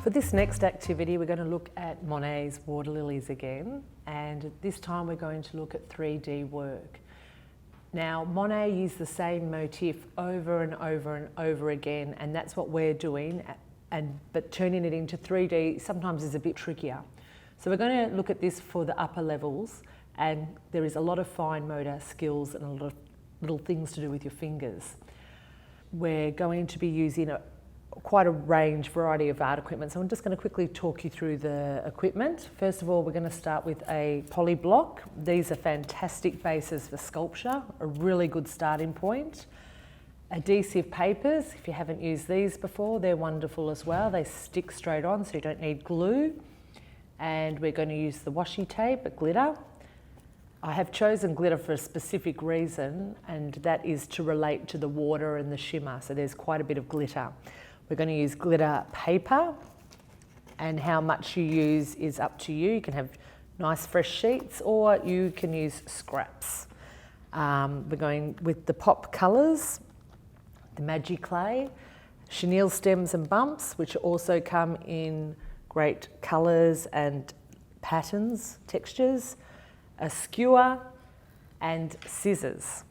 For this next activity, we're going to look at Monet's Water Lilies again, and this time we're going to look at 3D work. Now, Monet used the same motif over and over and over again, and that's what we're doing, but turning it into 3D sometimes is a bit trickier. So we're going to look at this for the upper levels, and there is a lot of fine motor skills and a lot of little things to do with your fingers. We're going to be using quite a variety of art equipment. So I'm just going to quickly talk you through the equipment. First of all, we're going to start with a poly block. These are fantastic bases for sculpture, a really good starting point. Adhesive papers, if you haven't used these before, they're wonderful as well. They stick straight on, so you don't need glue. And we're going to use the washi tape, glitter. I have chosen glitter for a specific reason, and that is to relate to the water and the shimmer. So there's quite a bit of glitter. We're going to use glitter paper, and how much you use is up to you. You can have nice fresh sheets or you can use scraps. We're going with the pop colours, the Magic Clay, chenille stems and bumps, which also come in great colours and patterns, textures, a skewer and scissors.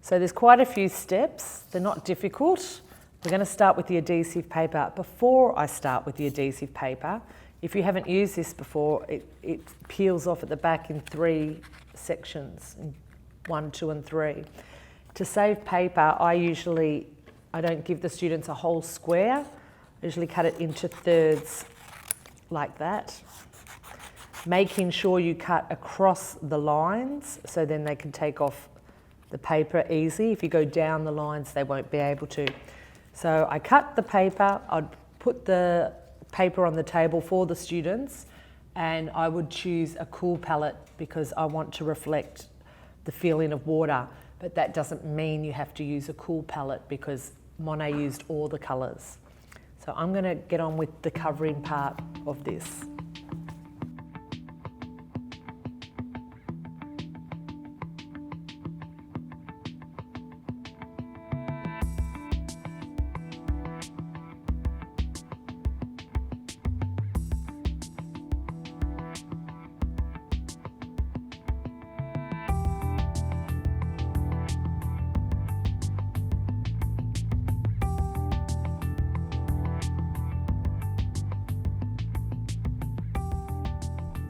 So there's quite a few steps. They're not difficult. We're going to start with the adhesive paper. Before I start with the adhesive paper, if you haven't used this before, it peels off at the back in 3 sections, 1, 2 and 3. To save paper, I don't give the students a whole square. I usually cut it into thirds like that, making sure you cut across the lines so then they can take off the paper easy. If you go down the lines, they won't be able to. So I cut the paper, I'd put the paper on the table for the students, and I would choose a cool palette because I want to reflect the feeling of water. But that doesn't mean you have to use a cool palette because Monet used all the colours. So I'm going to get on with the covering part of this.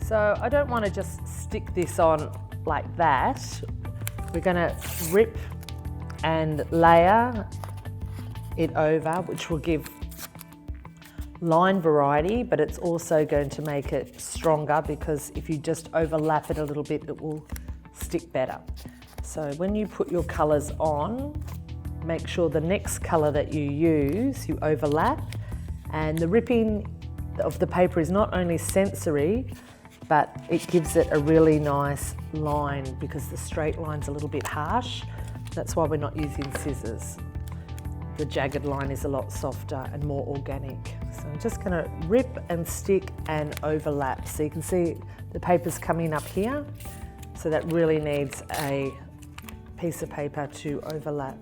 So I don't want to just stick this on like that. We're going to rip and layer it over, which will give line variety, but it's also going to make it stronger because if you just overlap it a little bit, it will stick better. So when you put your colours on, make sure the next colour that you use, you overlap, and the ripping of the paper is not only sensory, but it gives it a really nice line because the straight line's a little bit harsh. That's why we're not using scissors. The jagged line is a lot softer and more organic. So I'm just going to rip and stick and overlap. So you can see the paper's coming up here. So that really needs a piece of paper to overlap.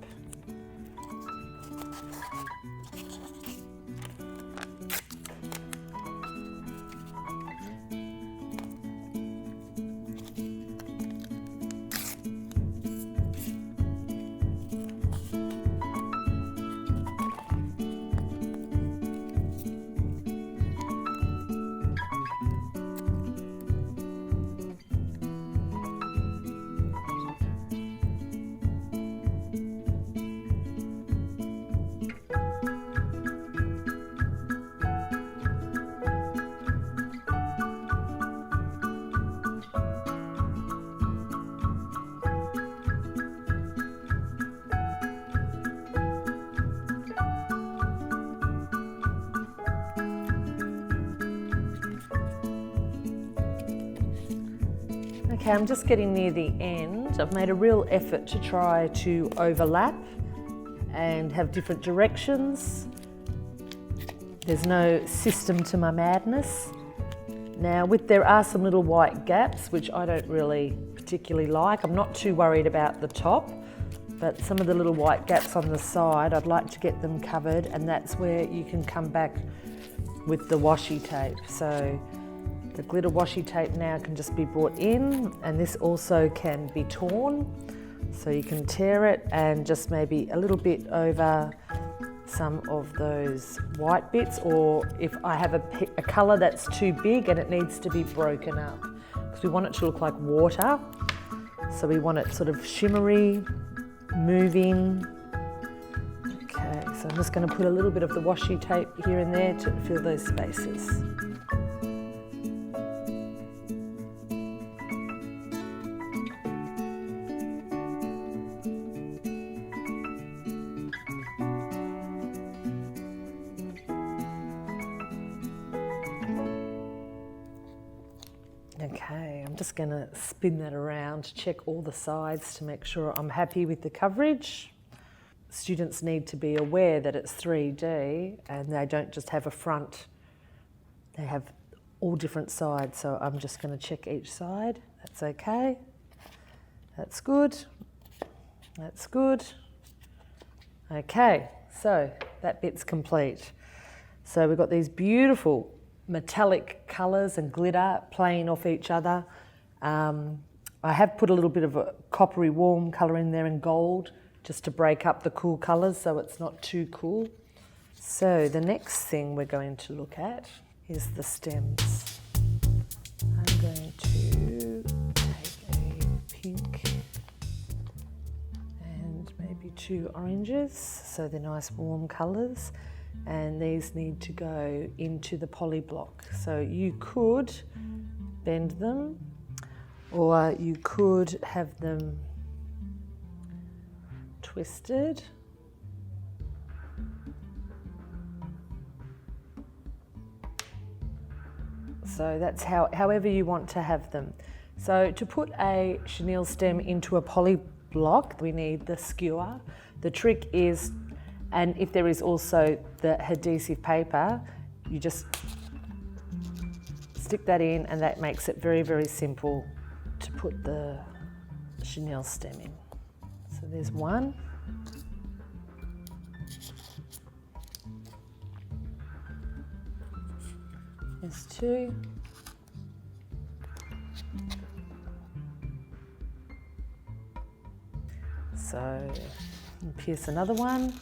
Okay, I'm just getting near the end. I've made a real effort to try to overlap and have different directions. There's no system to my madness. Now, there are some little white gaps, which I don't really particularly like. I'm not too worried about the top, but some of the little white gaps on the side, I'd like to get them covered, and that's where you can come back with the washi tape. So the glitter washi tape now can just be brought in, and this also can be torn. So you can tear it and just maybe a little bit over some of those white bits, or if I have a colour that's too big and it needs to be broken up, because we want it to look like water. So we want it sort of shimmery, moving. Okay, so I'm just going to put a little bit of the washi tape here and there to fill those spaces. Okay, I'm just going to spin that around to check all the sides to make sure I'm happy with the coverage. Students need to be aware that it's 3D and they don't just have a front, they have all different sides. So I'm just going to check each side. That's okay. That's good. That's good. Okay, so that bit's complete. So we've got these beautiful metallic colours and glitter playing off each other. I have put a little bit of a coppery warm colour in there and gold just to break up the cool colours so it's not too cool. So the next thing we're going to look at is the stems. I'm going to take a pink and maybe 2 oranges, so they're nice warm colours. And these need to go into the poly block. So you could bend them, or you could have them twisted. So that's however you want to have them. So to put a chenille stem into a poly block, we need the skewer. The trick is, and if there is also the adhesive paper, you just stick that in, and that makes it very, very simple to put the chenille stem in. So there's one. There's 2. So pierce another one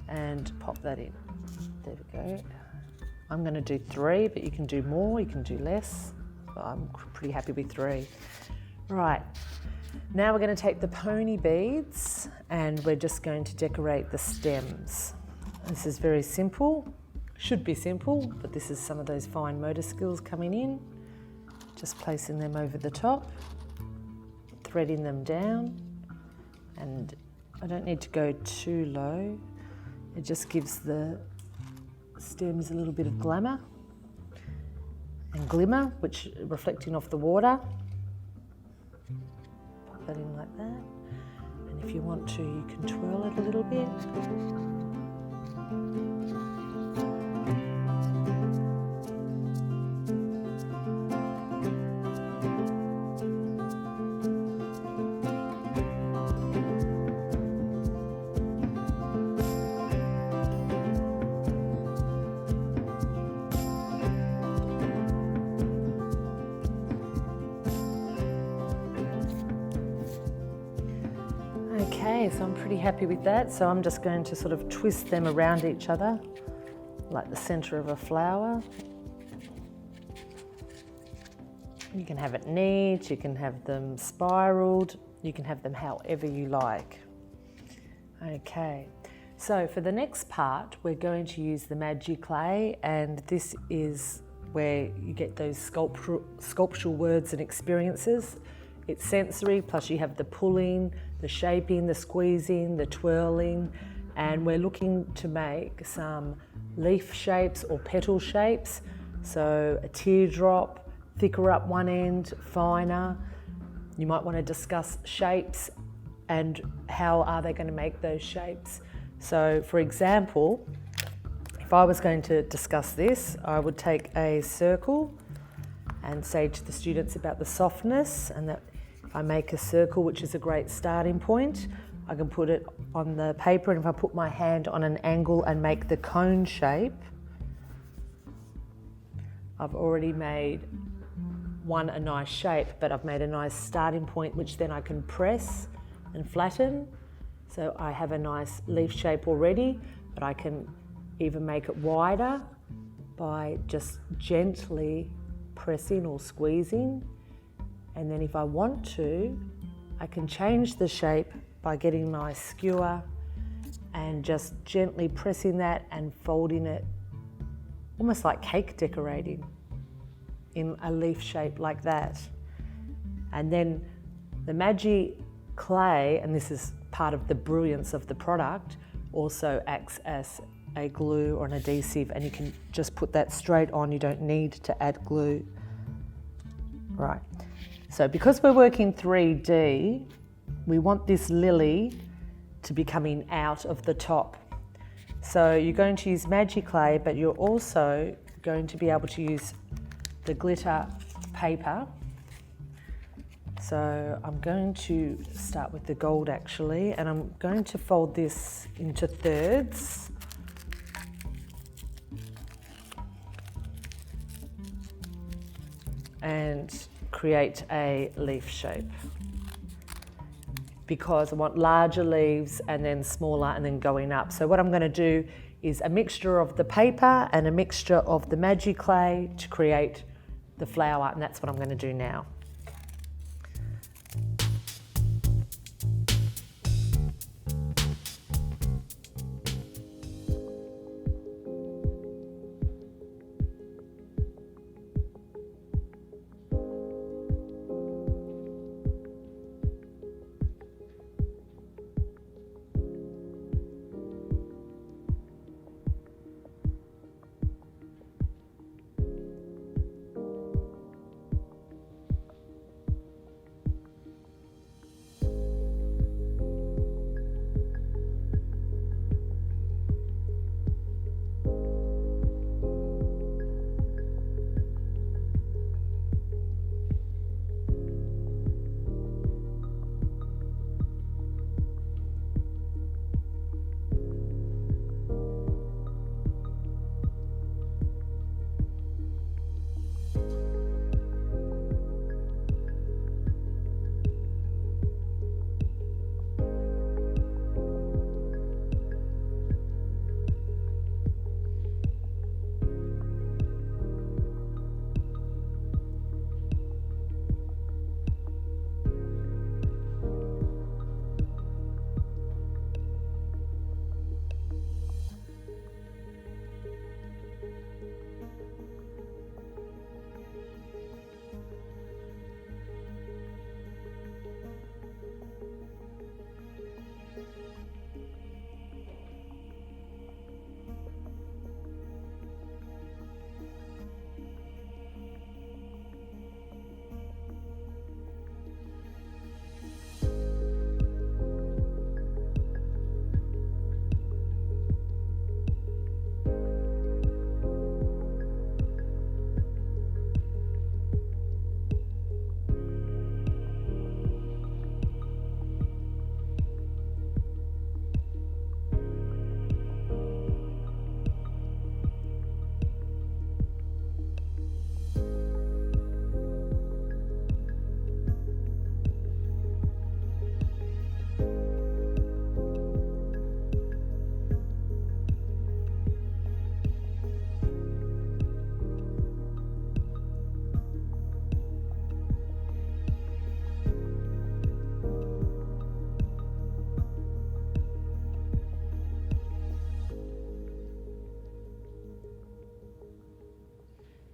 and pop that in. There we go. I'm going to do 3, but you can do more, you can do less. But I'm pretty happy with 3. Right, now we're going to take the pony beads and we're just going to decorate the stems. This is very simple, should be simple, but this is some of those fine motor skills coming in. Just placing them over the top, threading them down, and I don't need to go too low. It just gives the stems a little bit of glamour and glimmer, which reflecting off the water. Pop that in like that. And if you want to, you can twirl it a little bit. Okay, so I'm pretty happy with that. So I'm just going to sort of twist them around each other, like the centre of a flower. You can have it neat, you can have them spiraled, you can have them however you like. Okay, so for the next part, we're going to use the Magic Clay, and this is where you get those sculptural words and experiences. It's sensory, plus you have the pulling, the shaping, the squeezing, the twirling, and we're looking to make some leaf shapes or petal shapes. So a teardrop, thicker up one end, finer. You might want to discuss shapes and how are they going to make those shapes. So for example, if I was going to discuss this, I would take a circle and say to the students about the softness, and that if I make a circle, which is a great starting point, I can put it on the paper, and if I put my hand on an angle and make the cone shape, I've already made one a nice shape, but I've made a nice starting point, which then I can press and flatten. So I have a nice leaf shape already, but I can even make it wider by just gently pressing or squeezing. And then if I want to, I can change the shape by getting my skewer and just gently pressing that and folding it, almost like cake decorating, in a leaf shape like that. And then the Magi clay, and this is part of the brilliance of the product, also acts as a glue or an adhesive, and you can just put that straight on. You don't need to add glue. Right, so because we're working 3D, we want this lily to be coming out of the top. So you're going to use Magi clay, but you're also going to be able to use the glitter paper. So I'm going to start with the gold actually, and I'm going to fold this into thirds. And create a leaf shape, because I want larger leaves and then smaller and then going up. So what I'm going to do is a mixture of the paper and a mixture of the Magi clay to create the flower, and that's what I'm going to do now.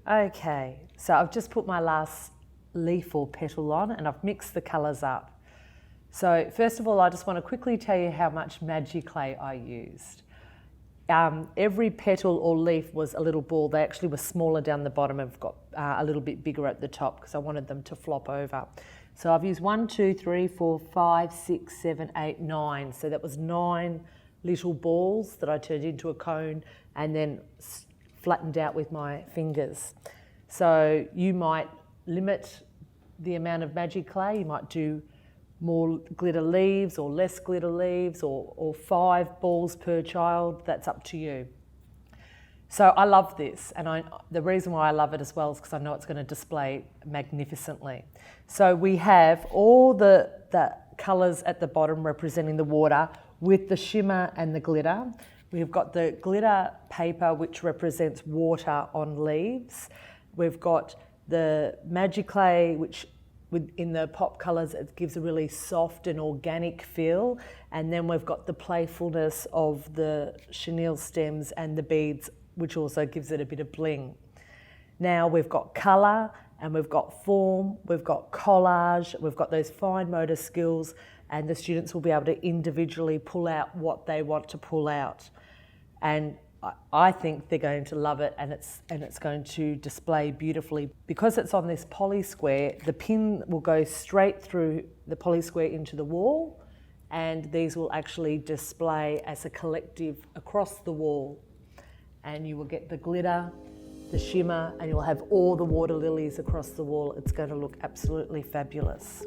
Okay, so I've just put my last leaf or petal on and I've mixed the colours up. So first of all, I just want to quickly tell you how much Magi clay I used. Every petal or leaf was a little ball. They actually were smaller down the bottom and have got a little bit bigger at the top because I wanted them to flop over. So I've used 1, 2, 3, 4, 5, 6, 7, 8, 9. So that was 9 little balls that I turned into a cone and then flattened out with my fingers. So you might limit the amount of Magi clay. You might do more glitter leaves or less glitter leaves or 5 balls per child. That's up to you. So I love this, and the reason why I love it as well is because I know it's going to display magnificently. So we have all the colours at the bottom representing the water with the shimmer and the glitter. We've got the glitter paper which represents water on leaves. We've got the magic clay which in the pop colours it gives a really soft and organic feel, and then we've got the playfulness of the chenille stems and the beads which also gives it a bit of bling. Now we've got colour and we've got form, we've got collage, we've got those fine motor skills, and the students will be able to individually pull out what they want to pull out. And I think they're going to love it, and it's going to display beautifully. Because it's on this poly square, the pin will go straight through the poly square into the wall, and these will actually display as a collective across the wall. And you will get the glitter, the shimmer, and you'll have all the water lilies across the wall. It's going to look absolutely fabulous.